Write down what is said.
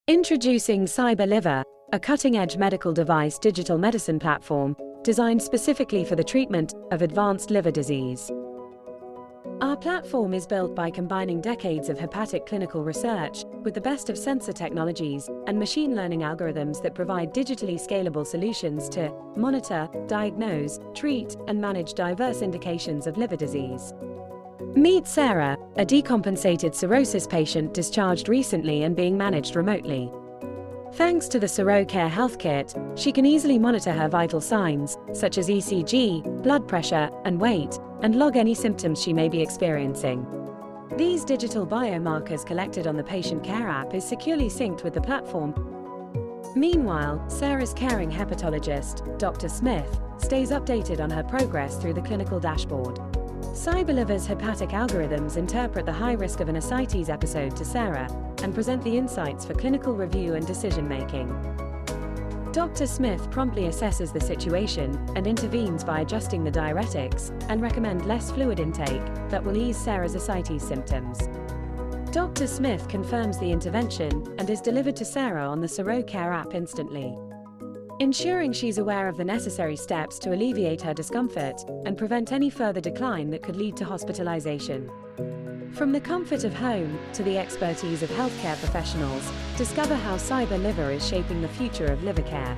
Introducing CyberLiver, a cutting-edge medical device digital medicine platform designed specifically for the treatment of advanced liver disease. Our platform is built by combining decades of hepatic clinical research with the best of sensor technologies and machine learning algorithms that provide digitally scalable solutions to monitor, diagnose, treat, and manage diverse indications of liver disease. Meet Sarah, a decompensated cirrhosis patient discharged recently and being managed remotely. Thanks to the CirrhoCare Health Kit, she can easily monitor her vital signs, such as ECG, blood pressure, and weight, and log any symptoms she may be experiencing. These digital biomarkers collected on the Patient Care app is securely synced with the platform. Meanwhile, Sarah's caring hepatologist, Dr. Smith, stays updated on her progress through the clinical dashboard. CyberLiver's hepatic algorithms interpret the high risk of an ascites episode to Sarah and present the insights for clinical review and decision-making. Dr. Smith promptly assesses the situation and intervenes by adjusting the diuretics and recommend less fluid intake that will ease Sarah's ascites symptoms. Dr. Smith confirms the intervention and is delivered to Sarah on the CirrhoCare app instantly, ensuring she's aware of the necessary steps to alleviate her discomfort and prevent any further decline that could lead to hospitalization. From the comfort of home to the expertise of healthcare professionals, discover how CyberLiver is shaping the future of liver care.